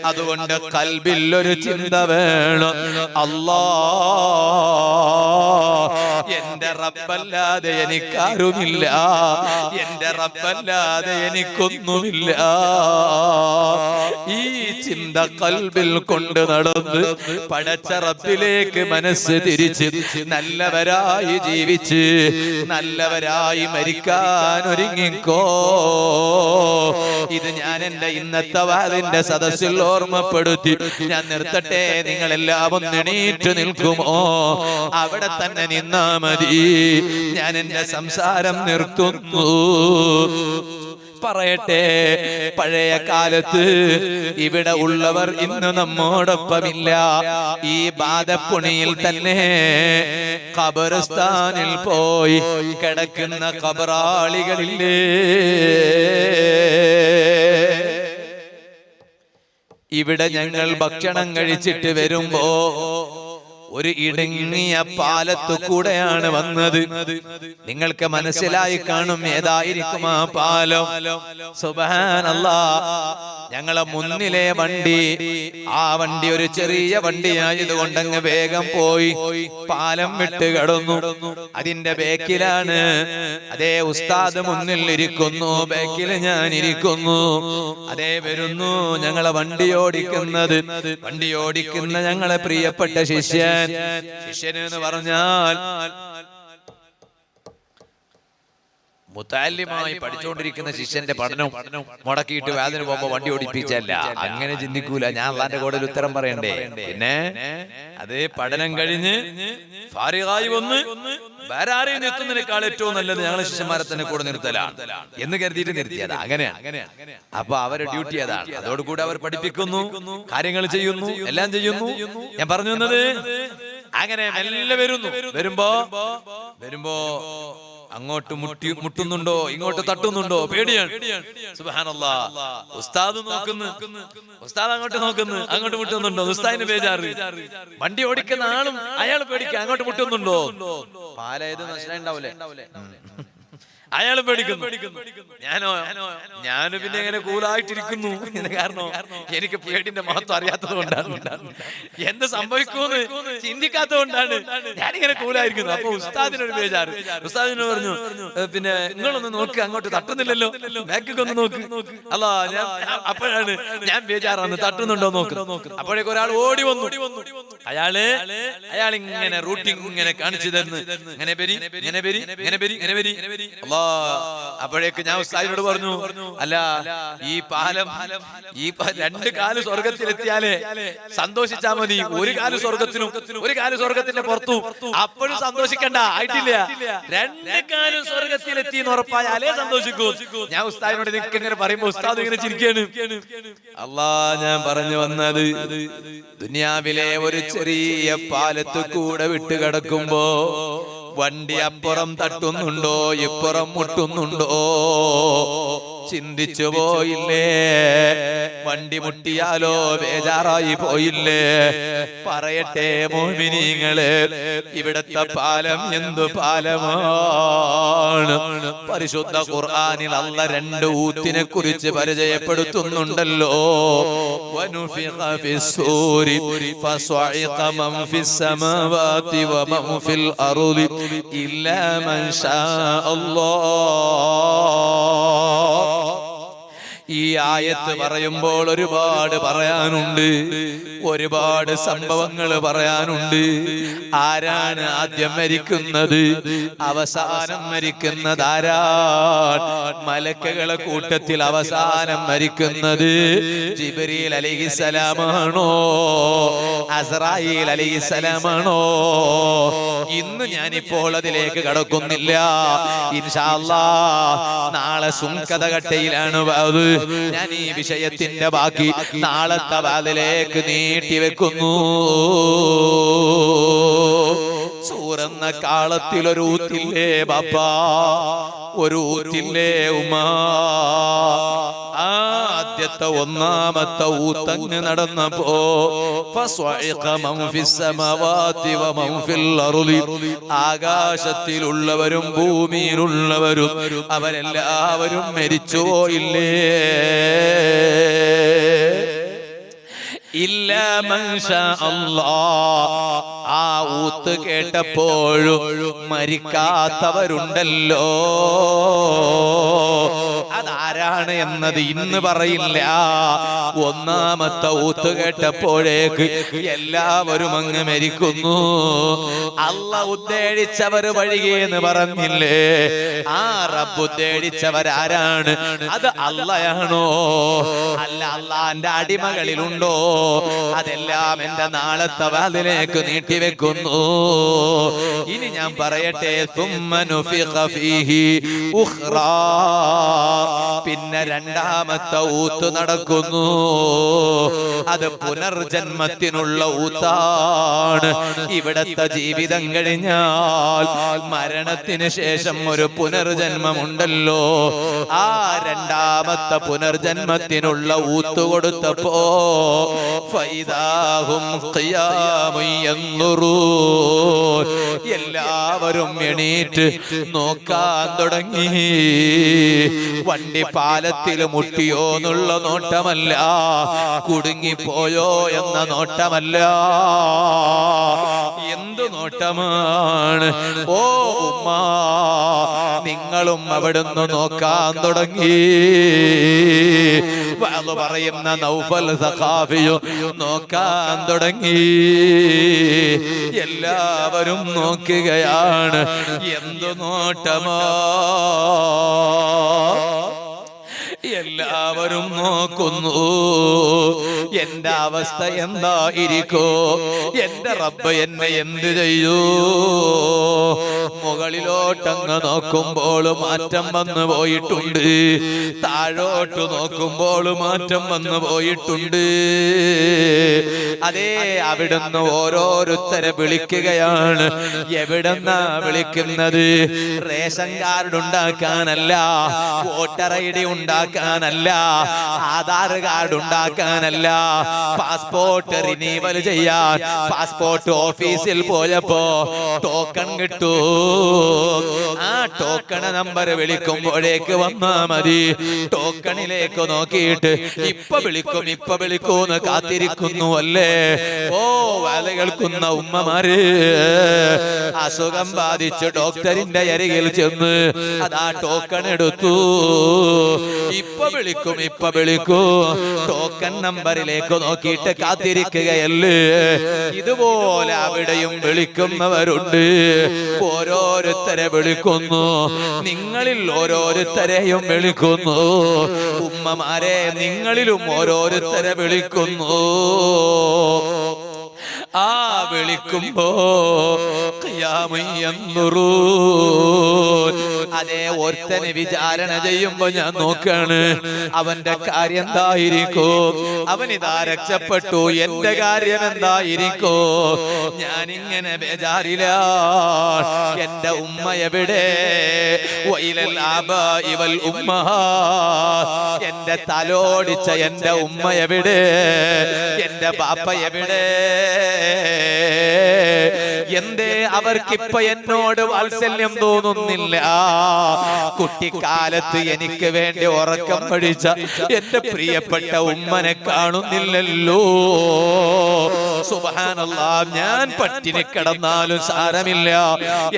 അതുകൊണ്ട് കൽബിൽ ഒരു ചിന്ത വേണം, അല്ലാഹ് എന്റെ റബ്ബല്ലാതെ എനിക്കാരുമില്ല, എന്റെ റബ്ബല്ലാതെ എനിക്കൊന്നുമില്ല. ഈ ചിന്ത കൽബിൽ കൊണ്ട് നടന്ന് പടച്ച റബ്ബിലേക്ക് മനസ്സ് തിരിച്ച് നല്ലവരായി ജീവിച്ച് നല്ലവരായി മരിക്കാൻ ഒരുങ്ങിക്കോ. ഇത് ഞാൻ എന്റെ ഇന്നത്തെ വാദിന്റെ സദസ്സിൽ ഓർമ്മപ്പെടുത്തി ഞാൻ നിർത്തട്ടെ. നിങ്ങളെല്ലാം ഒന്ന് എണീറ്റ് നിൽക്കുമോ? അവിടെ തന്നെ നിന്നാ മതി. ഞാൻ എന്റെ സംസാരം നിർത്തുന്നു. പറയട്ടെ, പഴയ കാലത്ത് ഇവിടെ ഉള്ളവർ ഇന്ന് നമ്മോടൊപ്പമില്ല. ഈ ബാദപ്പുണിയിൽ തന്നെ ഖബർസ്ഥാനിൽ പോയി കിടക്കുന്ന ഖബറാളികളില്ലേ? ഇവിടെ ഞങ്ങൾ ഭക്ഷണം കഴിച്ചിട്ട് വരുമ്പോ ഒരു ഇടുങ്ങിയ പാലത്തു കൂടെയാണ് വന്നത്. നിങ്ങൾക്ക് മനസ്സിലായി കാണും ഏതായിരിക്കും ആ പാലം. സുബ്ഹാനല്ലാഹ്, ഞങ്ങളെ മുന്നിലെ വണ്ടി, ആ വണ്ടി ഒരു ചെറിയ വണ്ടിയായതുകൊണ്ട് അങ്ങ് വേഗം പോയി പാലം വിട്ട് കടന്നു. അതിന്റെ ബേക്കിലാണ് അതേ ഉസ്താദ് മുന്നിൽ ഇരിക്കുന്നു, ബേക്കിൽ ഞാൻ ഇരിക്കുന്നു. അതേ വരുന്നു ഞങ്ങളെ വണ്ടി ഓടിക്കുന്ന ഞങ്ങളെ പ്രിയപ്പെട്ട ശിഷ്യൻ ശിഷ്യൻ എന്ന് പറഞ്ഞാൽ മുതഅല്ലിമായി പഠിച്ചുകൊണ്ടിരിക്കുന്ന ശിഷ്യന്റെ പഠനം മുടക്കിയിട്ട് വേദന പോകുമ്പോ വണ്ടി ഓടിപ്പിച്ചല്ല. അങ്ങനെ ചിന്തിക്കൂല. ഞാൻ അള്ളാന്റെ കോടതിയിൽ ഉത്തരം പറയണ്ടേ? പിന്നെ അത് പഠനം കഴിഞ്ഞ് ഫാരിഗായി വന്ന് വേറെ ആരെയും നിർത്തുന്നതിനേക്കാൾ ഏറ്റവും നല്ലത് ഞങ്ങളെ ശിഷ്യന്മാരെ തന്നെ കൂടെ നിർത്തലാണ് എന്ന് കരുതിയിട്ട് നിർത്തിയതാ. അങ്ങനെയാണ്. അപ്പൊ അവരുടെ ഡ്യൂട്ടി അതാണ്. അതോടുകൂടി അവർ പഠിപ്പിക്കുന്നു, കാര്യങ്ങൾ ചെയ്യുന്നു, എല്ലാം ചെയ്യുന്നു. ഞാൻ പറഞ്ഞു വന്നത് അങ്ങനെ മെല്ലെ വരുമ്പോ അങ്ങോട്ട് മുട്ടുന്നുണ്ടോ, ഇങ്ങോട്ട് തട്ടുന്നുണ്ടോ, പേടിയാണ്. സുബ്ഹാനല്ലാഹ്. ഉസ്താദ് അങ്ങോട്ട് നോക്കുന്നു, അങ്ങോട്ട് മുട്ടുന്നുണ്ടോ, ഉസ്താദിന് ബേജാറ്. വണ്ടി ഓടിക്കുന്ന ആളും അയാൾ പേടിക്കുക, അങ്ങോട്ട് മുട്ടുന്നുണ്ടോ. പാലായത് മനസ്സിലായിണ്ടാവൂലേ? അയാൾ പേടിക്കുന്നു. ഞാനും പിന്നെ എങ്ങനെ കൂളായിട്ടിരിക്കുന്നു. കാരണം എനിക്ക് പേടിന്റെ മഹത്വം അറിയാത്തത് കൊണ്ടാണ്, എന്ത് സംഭവിക്കുമെന്ന് ചിന്തിക്കാത്തത് കൊണ്ടാണ് ഞാനിങ്ങനെ കൂളായിരിക്കുന്നു. അപ്പൊ ഉസ്താദിനൊരു ബേജാറ്. ഉസ്താദിനോട് പറഞ്ഞു, പിന്നെ നിങ്ങളൊന്ന് നോക്ക്, അങ്ങോട്ട് തട്ടുന്നില്ലല്ലോ, ബാക്കൊന്ന് നോക്ക്. അല്ല അപ്പോഴാണ് ഞാൻ ബേജാറാണ്, തട്ടുന്നുണ്ടോ നോക്ക്. അപ്പോഴേക്ക് ഒരാൾ ഓടി വന്നു. അയാൾ ഇങ്ങനെ റൂട്ടിങ് ഇങ്ങനെ കാണിച്ചു തരുന്നു. ഇങ്ങനെ ബരി, ഇങ്ങനെ ബരി, ഇങ്ങനെ ബരി, ഇങ്ങനെ ബരി. അല്ലാ, അപ്പോഴേക്ക് ഞാൻ ഉസ്താദിനോട് പറഞ്ഞു, അല്ല ഈ പാലം ഈ രണ്ട് കാല് സ്വർഗത്തിലെത്തിയാലേ സന്തോഷിച്ചാ മതി, ഒരു കാല് സ്വർഗത്തിനും ഒരു കാല് സ്വർഗത്തിന്റെ പുറത്തും. അപ്പോഴും സന്തോഷിക്കണ്ട, ആയിട്ടില്ല. രണ്ട് കാലും സ്വർഗത്തിലെത്തി എന്ന് ഉറപ്പായാലേ സന്തോഷിക്കൂ. ഞാൻ ഉസ്താദിനോട് ഇങ്ങനെ പറയുമ്പോ ഉസ്താദ് ഇങ്ങനെ ചിരിക്കാണ്. അല്ലാ, ഞാൻ പറഞ്ഞു വന്നത് ദുനിയാവിലെ ഒരു ചെറിയ പാലത്ത് കൂടെ വിട്ട് കിടക്കുമ്പോ വണ്ടി അപ്പുറം തട്ടുന്നുണ്ടോ, ഇപ്പുറം മുട്ടുന്നുണ്ടോ, ചിന്തിച്ചു പോയില്ലേ? വണ്ടി മുട്ടിയാലോ ബേജാറായി പോയില്ലേ? പറയട്ടെ മോമിനീങ്ങള്, ഇവിടത്തെ പാലം എന്തു പാലമാണ്? പരിശുദ്ധ ഖുർആനിൽ അല്ലാഹ് രണ്ട് ഊത്തിനെ കുറിച്ച് പരിചയപ്പെടുത്തുന്നുണ്ടല്ലോ. വനുഫിഖ ഫിസ്സൂരി ഫസ്വഇഖ മൻ ഫിസ്സമാവാതി വമൻ ഫിൽ അർളി ഇല്ലാ മൻ ശാ അല്ലാഹ്. ഈ ആയത്ത് പറയുമ്പോൾ ഒരുപാട് പറയാനുണ്ട്, ഒരുപാട് സംഭവങ്ങൾ പറയാനുണ്ട്. ആരാണ് ആദ്യം മരിക്കുന്നത്, അവസാനം മരിക്കുന്നത് ആരാണ്? മലക്കുകളെ കൂട്ടത്തിൽ അവസാനം മരിക്കുന്നത് ജിബ്രീൽ അലൈഹിസ്സലാമാണോ, അസ്രായീൽ അലൈഹിസ്സലാമാണോ? ഇന്ന് ഞാനിപ്പോൾ അതിലേക്ക് കടക്കുന്നില്ല. ഇൻഷാ അല്ലാഹ് നാളെ സുംകഥകട്ടയിലാണ് അത്. ഞാൻ ഈ വിഷയത്തിന്റെ ബാക്കി നാളത്തെ വാതിലേക്ക് നീട്ടിവെക്കുന്നു. സൂറെന്ന കാളത്തിൽ ഒരു ഊത്തില്ലേ ബാപ്പാ, ഒരു ഊത്തില്ലേ ഉമ്മാ? ആദ്യത്തെ ഒന്നാമത്തെ ഊത്തങ്ങ് നടന്നപ്പോ ആകാശത്തിലുള്ളവരും ഭൂമിയിലുള്ളവരും അവരെല്ലാവരും മരിച്ചുപോയില്ലേ? ഇല്ലാ മൻ ശാ അല്ലാഹ്. ആ ഊത്ത് കേട്ടപ്പോഴും മരിക്കാത്തവരുണ്ടല്ലോ. അതാരാണ് എന്നത് ഇന്ന് പറയില്ല. ഒന്നാമത്തെ ഊത്ത് കേട്ടപ്പോഴേക്ക് എല്ലാവരും അങ്ങ് മരിക്കുന്നു. അല്ലാഹ് ഉദ്ദേശിച്ചവർ വഴികേന്ന് പറഞ്ഞില്ലേ? ആ റബ്ബ് ഉദ്ദേശിച്ചവരാരാണ്? അത് അല്ലാഹയാണോ? അല്ല അല്ലാഹന്റെ അടിമകളിലുണ്ടോ? അതെല്ലാം എന്റെ നാളത്തെ വാതിലേക്ക് നീട്ടിവെക്കുന്നു. ഇനി ഞാൻ പറയട്ടെ, ثم نفخ فيه أخرى. പിന്നെ രണ്ടാമത്തെ ഊത്ത് നടക്കുന്നു. അത് പുനർജന്മത്തിനുള്ള ഊത്താണ്. ഇവിടത്തെ ജീവിതം കഴിഞ്ഞാൽ മരണത്തിന് ശേഷം ഒരു പുനർജന്മമുണ്ടല്ലോ. ആ രണ്ടാമത്തെ പുനർജന്മത്തിനുള്ള ഊത്ത് കൊടുത്തപ്പോ ഫൈദാഹും ഖിയാമുൻ യൻദുറൂൻ. എല്ലാവരും എണീറ്റ് നോക്കാൻ തുടങ്ങി. വണ്ടി പാലത്തിൽ മുട്ടിയോ എന്നുള്ള നോട്ടമല്ല, കുടുങ്ങിപ്പോയോ എന്ന നോട്ടമല്ല, എന്തു നോട്ടമാണ്. ഓ ഉമ്മ, നിങ്ങളും അവിടുന്ന് നോക്കാൻ തുടങ്ങി. അത് പറയുന്ന നൗഫൽ സഖാഫിയോ നോക്കാൻ തുടങ്ങി. എല്ലാവരും നോക്കുകയാണ്. എന്തു നോട്ടമോ! എല്ലാവരും നോക്കുന്നു. എന്റെ അവസ്ഥ എന്തായിരിക്കോ? എന്റെ റബ്ബ് എന്നെ എന്ത് ചെയ്യൂ? മുകളിലോട്ടങ്ങ് നോക്കുമ്പോൾ മാറ്റം വന്നു പോയിട്ടുണ്ട്. താഴോട്ട് നോക്കുമ്പോൾ മാറ്റം വന്നു പോയിട്ടുണ്ട്. അതേ, അവിടുന്ന് ഓരോരുത്തരെ വിളിക്കുകയാണ്. എവിടെന്നാ വിളിക്കുന്നത്? റേഷൻ കാർഡ് ഉണ്ടാക്കാനല്ല, വോട്ടർ ID ഉണ്ടാക്കാനല്ല, ആധാർ കാർഡ് ഉണ്ടാക്കാനല്ല, പാസ്പോർട്ട് റിന്യൂവൽ ചെയ്യാൻ പാസ്പോർട്ട് ഓഫീസിൽ പോയപ്പോ ടോക്കൺ കിട്ടൂ. ആ ടോക്കൺ നമ്പർ വിളിക്കുമ്പോഴേക്ക് വന്നാ മതി. ടോക്കണിലേക്ക് നോക്കിയിട്ട് ഇപ്പൊ വിളിക്കൂന്ന് കാത്തിരിക്കുന്നു അല്ലേ? ഓ, വേല കേൾക്കുന്ന ഉമ്മമാര്, അസുഖം ബാധിച്ച് ഡോക്ടറിന്റെ അരികിൽ ചെന്ന് അതാ ടോക്കൺ എടുത്തു. ഇപ്പൊ വിളിക്കൂ. ടോക്കൺ നമ്പറിലേക്ക് നോക്കിയിട്ട് കാത്തിരിക്കുകയല്ലേ? ഇതുപോലെ അവിടെയും വിളിക്കുന്നവരുണ്ട്. ഓരോരുത്തരെ വിളിക്കുന്നു. നിങ്ങളിൽ ഓരോരുത്തരെയും വിളിക്കുന്നു. ഉമ്മമാരെ, നിങ്ങളിലും ഓരോരുത്തരെ വിളിക്കുന്നു. ആ വിളിക്കുമ്പോ അതേ, ഒരുത്തനെ വിചാരണ ചെയ്യുമ്പോ ഞാൻ നോക്കാണ് അവന്റെ കാര്യം എന്തായിരിക്കും. അവനിതാ രക്ഷപ്പെട്ടു, എന്റെ കാര്യം എന്തായിരിക്കോ? ഞാനിങ്ങനെ ബേജാറില്ല. എന്റെ ഉമ്മ എവിടെ? ഇവൽ ഉമ്മ, എന്റെ തലോടിച്ച എന്റെ ഉമ്മ എവിടെ? എന്റെ ബാപ്പ എവിടെ? എന്തേ അവർക്കിപ്പോ എന്നോട് വാത്സല്യം തോന്നുന്നില്ല? കുട്ടിക്കാലത്ത് എനിക്ക് വേണ്ടി ഉറക്കം പഠിച്ച എന്റെ പ്രിയപ്പെട്ട ഉമ്മനെ കാണുന്നില്ലല്ലോ. സുബ്ഹാനല്ലാഹ്, ഞാൻ പട്ടിണി കിടന്നാലും സാരമില്ല,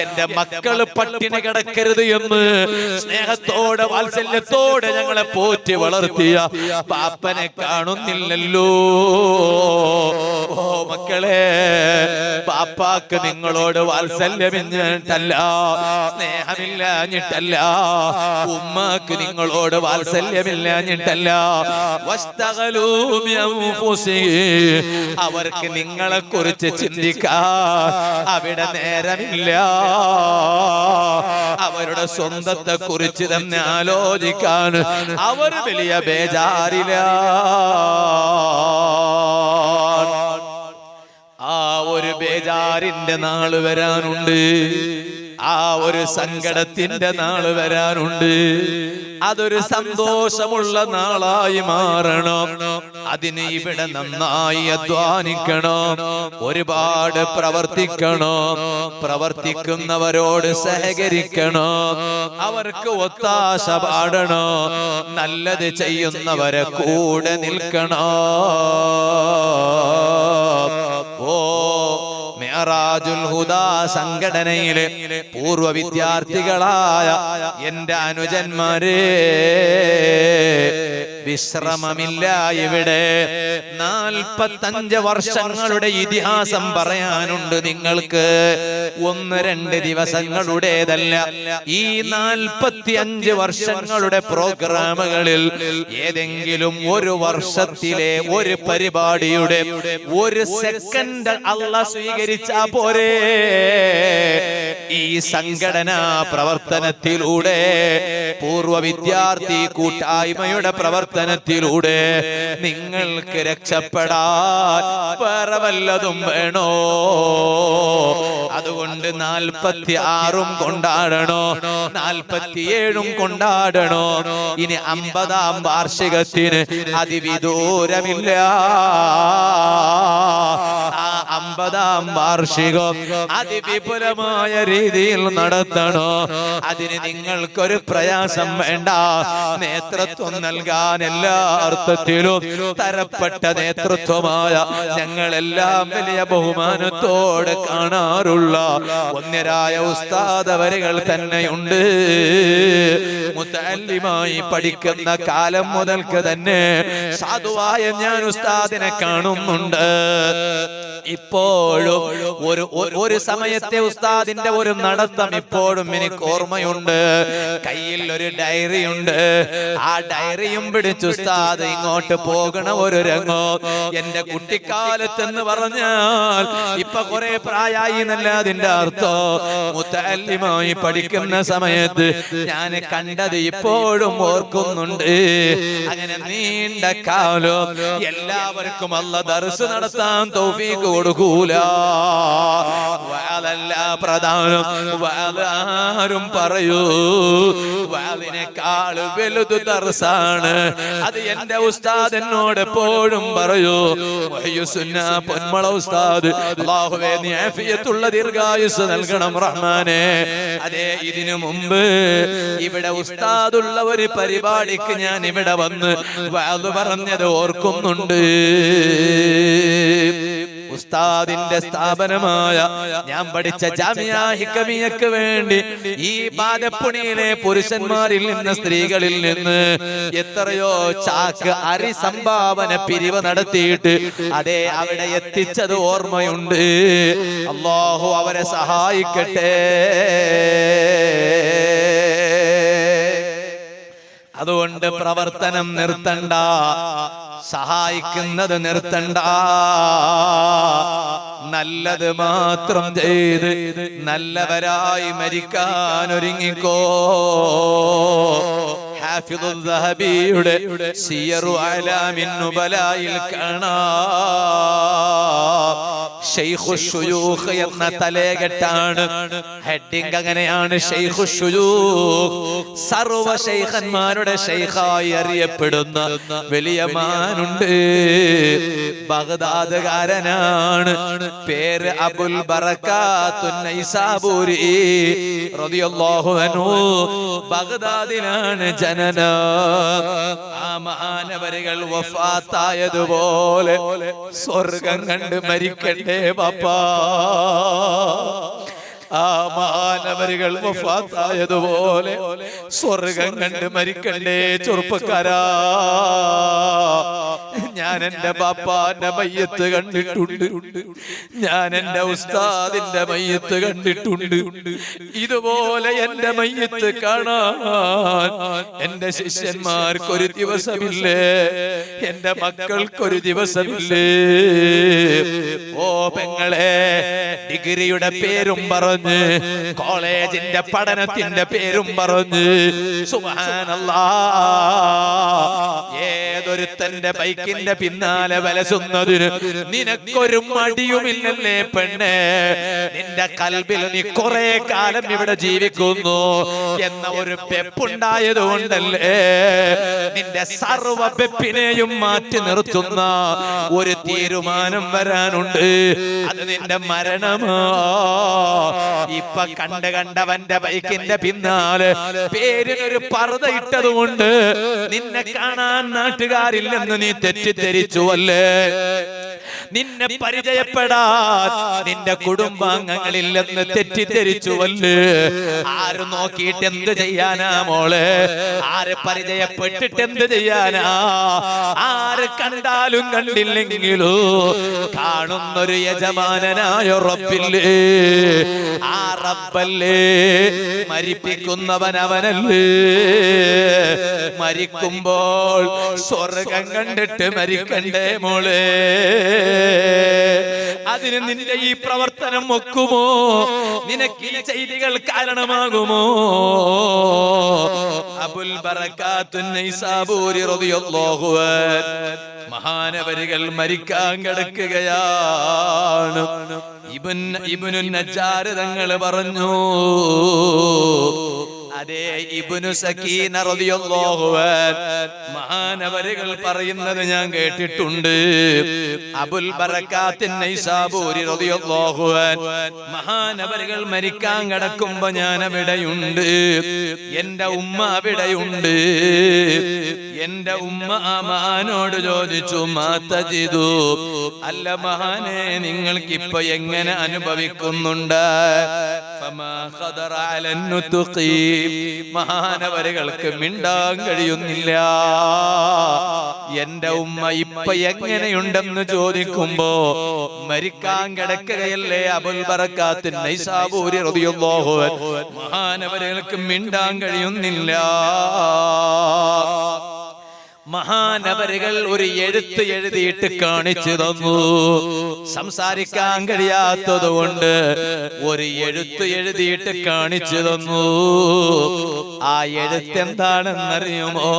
എന്റെ മക്കള് പട്ടിണി കിടക്കരുത് എന്ന് സ്നേഹത്തോടെ വാത്സല്യത്തോടെ ഞങ്ങളെ പോറ്റി വളർത്തിയ പാപ്പനെ കാണുന്നില്ലല്ലോ. ഓ മക്കളെ, പാപ്പാക്ക് നിങ്ങളോട് വാത്സല്യമിഞ്ഞിട്ടല്ല, സ്നേഹമില്ലാഞ്ഞിട്ടല്ല, ഉമ്മക്ക് നിങ്ങളോട് വാത്സല്യമില്ലാഞ്ഞിട്ടല്ല. അവർക്ക് നിങ്ങളെ കുറിച്ച് ചിന്തിക്കാൻ അവിടെ നേരമില്ല. അവരുടെ സ്വന്തത്തെ കുറിച്ച് തന്നെ ആലോചിക്കാൻ അവർ വലിയ ബേജാറില്ല. ആ ഒരു ബേജാറിന്റെ നാള് വരാനുണ്ട്. ആ ഒരു സങ്കടത്തിന്റെ നാള് വരാനുണ്ട്. അതൊരു സന്തോഷമുള്ള നാളായി മാറണം. അതിന് ഇവിടെ നന്നായി അധ്വാനിക്കണം, ഒരുപാട് പ്രവർത്തിക്കണം, പ്രവർത്തിക്കുന്നവരോട് സഹകരിക്കണം, അവർക്ക് ഒത്താശ പാടണം, നല്ലത് ചെയ്യുന്നവരെ കൂടെ നിൽക്കണം. ഓ മിഅ്റാജുൽ ഹുദാ സംഘടനയിലെ പൂർവ്വ വിദ്യാർത്ഥികളായ എന്റെ അനുജന്മാരെ, വിശ്രമമില്ല ഇവിടെ. 45 വർഷങ്ങളുടെ ഇതിഹാസം പറയാനുണ്ട് നിങ്ങൾക്ക്. 1-2 ദിവസങ്ങളുടേതല്ല. ഈ 45 വർഷങ്ങളുടെ പ്രോഗ്രാമുകളിൽ ഏതെങ്കിലും ഒരു വർഷത്തിലെ ഒരു പരിപാടിയുടെ ഒരു സെക്കൻഡ് അല്ലാഹ് സ്വീകരിച്ചാ പോരെ. ഈ സംഘടനാ പ്രവർത്തനത്തിലൂടെ, പൂർവ്വ വിദ്യാർത്ഥി കൂട്ടായ്മയുടെ പ്രവർത്തനത്തിലൂടെ നിങ്ങൾക്ക് രക്ഷപ്പെടാൻ വേറെ വല്ലതും വേണോ? അതുകൊണ്ട് 46 കൊണ്ടാടണോ, 47 കൊണ്ടാടണോ? ഇനി 50ാം വാർഷികത്തിന് അതിവിദൂരമില്ല. ആ 50ാം വാർഷികം അതിവിപുലമായ രീതിയിൽ നടത്തണോ? അതിന് നിങ്ങൾക്കൊരു പ്രയാസം വേണ്ട. നേതൃത്വം നൽകാൻ എല്ലാ അർത്ഥത്തിലും തരപ്പെട്ട നേതൃത്വമായ ഞങ്ങളെല്ലാം വലിയ ബഹുമാനത്തോടെ കാണാറുള്ള ഒന്നരായ ഉസ്താദ് അവരുകൾ തന്നെയുണ്ട്. മുതഅല്ലിമായി പഠിക്കുന്ന കാലം മുതൽക്ക് തന്നെ സാധുവായ ഞാൻ ഉസ്താദിനെ കാണുന്നുണ്ട്. ഇപ്പോഴും ഒരു സമയത്തെ ഉസ്താദിന്റെ ഒരു നടത്തം ഇപ്പോഴും എനിക്ക് ഓർമ്മയുണ്ട്. കയ്യിൽ ഒരു ഡയറി ഉണ്ട്. ആ ഡയറിയും പിടിച്ച് ഉസ്താദ് ഇങ്ങോട്ട് പോകണ ഒരു രംഗം എന്റെ കുട്ടിക്കാലത്തെന്ന് പറഞ്ഞാൽ ഇപ്പൊ കുറെ പ്രായമായി എന്നല്ല അതിന്റെ അർത്ഥം. മുതഅല്ലിമായി പഠിക്കുന്ന സമയത്ത് ഞാൻ കണ്ടത് ഇപ്പോഴും ഓർക്കുന്നുണ്ട്. അങ്ങനെ നീണ്ട കാലം എല്ലാവർക്കും അല്ലാഹ് ദർസ് നടത്താൻ തൗഫീഖ് കൊടുക്കൂല. വഅദല്ല പ്രധാനം. വഅദാരും പറയൂ വഅദിനേക്കാൾ വലുത് ദർസാണ്. അത് എന്റെ ഉസ്താദ് എന്നോട് എപ്പോഴും പറയൂ. വഹ്യുസുന്ന പൊന്മള ഉസ്താദ്, അല്ലാഹുവേ നീ ആഫിയത്തുള്ള ദീർഘായുസ് നൽകണം റഹ്മാനേ. അതെ, ഇതിനു മുമ്പ് ഇവിടെ ഉസ്താദുള്ള ഒരു പരിപാടിക്ക് ഞാൻ ഇവിടെ വന്ന് വഅദ് പറഞ്ഞത് ഓർക്കുന്നുണ്ട്. ഉസ്താദിന്റെ സ്ഥാപനമായ ഞാൻ പഠിച്ച ജാമിഅ ഹിക്കമിയക്ക് വേണ്ടി ഈ ബാദപ്പുണിയിലെ പുരുഷന്മാരിൽ നിന്ന് സ്ത്രീകളിൽ നിന്ന് എത്രയോ ചാക്ക് അരി സംഭാവന പിരിവ് നടത്തിയിട്ട് അതെ അവിടെ എത്തിച്ചത് ഓർമ്മയുണ്ട്. അല്ലാഹു അവരെ സഹായിക്കട്ടെ. അതുകൊണ്ട് പ്രവർത്തനം നിർത്തണ്ട, സഹായിക്കുന്നത് നിർത്തണ്ട. നല്ലത് മാത്രം ചെയ്ത് നല്ലവരായി മരിക്കാൻ ഒരുങ്ങിക്കോ. ഹാഫിദുൽ ദഹബിയുടെ സിയറു അലാമിൻ നുബലായിൽ കാണാം. ശൈഖുൽ ശുയൂഖ് എന്ന തലകെട്ടാണ് ഹെഡിങ്. അങ്ങനെയാണ് ശൈഖുൽ ശുയൂഖ്, സർവ ശൈഖന്മാരുടെ ശൈഖായി അറിയപ്പെടുന്ന വലിയ മാനുണ്ട്. ബഗ്ദാദുകാരനാണ്. പേര് അബുൽ ബറകാത്തുൻ നൈസാബൂരി റളിയല്ലാഹു അൻഹു. ബഗ്ദാദിലാണ് ജനനം. ആ മഹാനവരുകൾ വഫാത്തായതുപോലെ സ്വർഗം കണ്ട് മരിക്കട്ടെ ബാപ്പാ. ആ മഹാനവരുകൾ വഫാത്തായതുപോലെ സ്വർഗം കണ്ട് മരിക്കണ്ടേ ചെറുപ്പക്കാരാ. ഞാൻ എന്റെ ബാപ്പാന്റെ മയ്യത്ത് കണ്ടിട്ടുണ്ട്. ഞാൻ എന്റെ ഉസ്താദിന്റെ മയ്യത്ത് കണ്ടിട്ടുണ്ട്. ഇതുപോലെ എന്റെ മയ്യത്ത് കാണാൻ എന്റെ ശിഷ്യന്മാർക്കൊരു ദിവസമില്ലേ? എന്റെ മക്കൾക്കൊരു ദിവസമില്ലേ? ഓ പെങ്ങളെ, ഡിഗ്രിയുടെ പേരും പറഞ്ഞ് കോളേജിന്റെ പഠനത്തിന്റെ പേരും പറഞ്ഞ് സുബ്ഹാനല്ലാഹ് ഏതൊരുത്തന്റെ ബൈക്കിന്റെ പിന്നാലെ വലസുന്നതിന് നിനക്കൊരു മടിയുമില്ലല്ലേ പെണ്ണെ? നിന്റെ കൽബിൽ നീ കുറെ കാലം ഇവിടെ ജീവിക്കുന്നു എന്ന ഒരു പെപ്പുണ്ടായത് കൊണ്ടല്ലേ നിന്റെ സർവ പെപ്പിനെയും മാറ്റി നിർത്തുന്ന ഒരു തീരുമാനം വരാനുണ്ട്. അത് നിന്റെ മരണമാ. ഇപ്പൊ കണ്ടവന്റെ ബൈക്കിന്റെ പിന്നാലെ പേരിനൊരു പർദ്ദ ഇട്ടതുകൊണ്ട് നിന്നെ കാണാൻ നാട്ടുകാരില്ലെന്ന് നീ തെറ്റിദ്ധരിച്ചുവല്ലേ? നിന്നെ പരിചയപ്പെടാൻ നിന്റെ കുടുംബാംഗങ്ങളില്ലെന്ന് തെറ്റിദ്ധരിച്ചുവല്ലേ? ആര് നോക്കിയിട്ട് എന്ത് ചെയ്യാനാ മോളെ? ആര് പരിചയപ്പെട്ടിട്ട് എന്ത് ചെയ്യാനാ? ആര് കണ്ടാലും കണ്ടില്ലെങ്കിലോ കാണുന്നൊരു യജമാനനായ റബ്ബില്ലേ? ആ റബ്ബല്ലേ മരിപ്പിക്കുന്നവൻ അവനല്ലേ? മരിക്കുമ്പോൾ സ്വർഗം കണ്ടിട്ട് മരിക്കണ്ടേ മോളെ? അതിന് നിന്റെ ഈ പ്രവർത്തനം ഒക്കുമോ? നിനക്ക് ഈ ചെയ്തികൾ കാരണമാകുമോ? അബുൽ ബറകാത്തുൻ നൈസാബൂരി റളിയല്ലാഹു അൻഹു മഹാനവരുകൾ മരിക്കാൻ കിടക്കുകയാണ്. ഇബ്നു നജ്ജാർ തങ്ങൾ പറഞ്ഞു, അതേ ഇബ്നു സക്കീന റളിയല്ലാഹു അൻഹു മഹാനവരുകൾ പറയുന്നത് ഞാൻ കേട്ടിട്ടുണ്ട്. അബുൽ ബറകാത്ത് നൈസാബൂരി റളിയല്ലാഹു അൻഹു മഹാനവരുകൾ മരിക്കാൻ കിടക്കുമ്പോ ഞാൻ അവിടെയുണ്ട്, എന്റെ ഉമ്മ അവിടെയുണ്ട്. എന്റെ ഉമ്മ ആ മഹാനോട് ചോദിച്ചു, മാതജിദു, അല്ല മഹാനെ നിങ്ങൾക്ക് ഇപ്പൊ എങ്ങനെ അനുഭവിക്കുന്നുണ്ട്? മഹാനവരുകൾക്ക് മിണ്ടാൻ കഴിയുന്നില്ല. എന്റെ ഉമ്മ ഇപ്പൊ എങ്ങനെയുണ്ടെന്ന് ചോദിക്കുമ്പോ മരിക്കാൻ കിടക്കുകയല്ലേ അബുൽ ബറകാത്ത് നൈസാബൂരി റളിയല്ലാഹു അൻഹു, മഹാനവരുകൾക്ക് മിണ്ടാൻ കഴിയുന്നില്ല. മഹാനവരുകൾ ഒരു എഴുത്ത് എഴുതിയിട്ട് കാണിച്ചു തന്നു. സംസാരിക്കാൻ കഴിയാത്തത് കൊണ്ട് ഒരു എഴുത്ത് എഴുതിയിട്ട് കാണിച്ചു തന്നു. ആ എഴുത്ത് എന്താണെന്നറിയുമോ?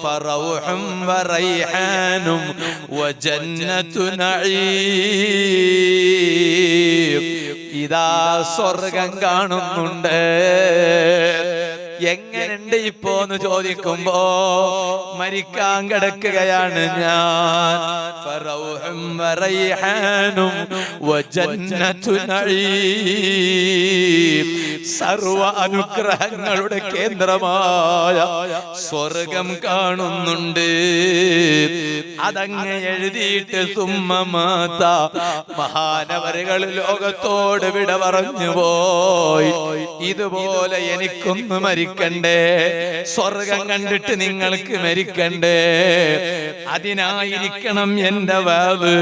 ഫറൗഹും വറൈഹാനും വജന്നത്തു നഈം. ഇതാ സ്വർഗം കാണുന്നുണ്ട്. എങ്ങനെയുണ്ട് ഇപ്പോ എന്ന് ചോദിക്കുമ്പോ മരിക്കാൻ കിടക്കുകയാണ് ഞാൻ. ഫറൗഹും വറൈഹാനും വജന്നത്തു നഈം. സർവ അനുഗ്രഹങ്ങളുടെ കേന്ദ്രമായ സ്വർഗം കാണുന്നുണ്ട്. അതങ്ങ് എഴുതിയിട്ട് സുമ്മമാത മഹാനവരുകൾ ലോകത്തോട് വിട പറഞ്ഞു പോയി. ഇതുപോലെ എനിക്കൊന്ന് മരിക്കണ്ടേ, സ്വർഗം കണ്ടിട്ട് നിങ്ങൾക്ക് മരിക്കണ്ടേ? അതിനായിരിക്കണം എന്റെ വാവ്,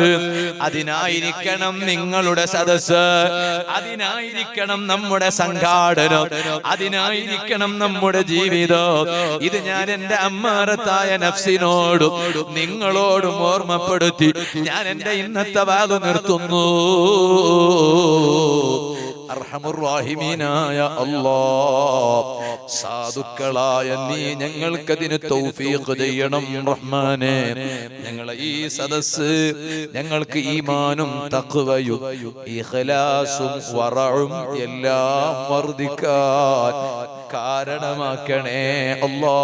അതിനായിരിക്കണം നിങ്ങളുടെ സദസ്സ്, അതിനായിരിക്കണം നമ്മുടെ സംഘാടനം, അതിനായിരിക്കണം നമ്മുടെ ജീവിതം. ഇത് ഞാൻ എന്റെ അമ്മാറത്തായ നഫ്സിനോടും നിങ്ങളോടും ഓർമ്മപ്പെടുത്തി ഞാൻ എന്റെ ഇന്നത്തെ വാവ് നിർത്തുന്നു. അർഹമുർ-റഹീമീനായ അല്ലാഹ്, സാധുക്കളായ നീ ഞങ്ങൾക്കതിന് തൗഫീഖ് ചെയ്യണം റഹ്മാനേ. ഞങ്ങളെ ഈ സദസ്സ് ഞങ്ങൾക്ക് ഈമാനും തഖ്വയും ഇഖ്ലാസും വറഉം എല്ലാം വർദ്ധിക്കാൻ കാരണമാക്കണേ അല്ലാഹ്.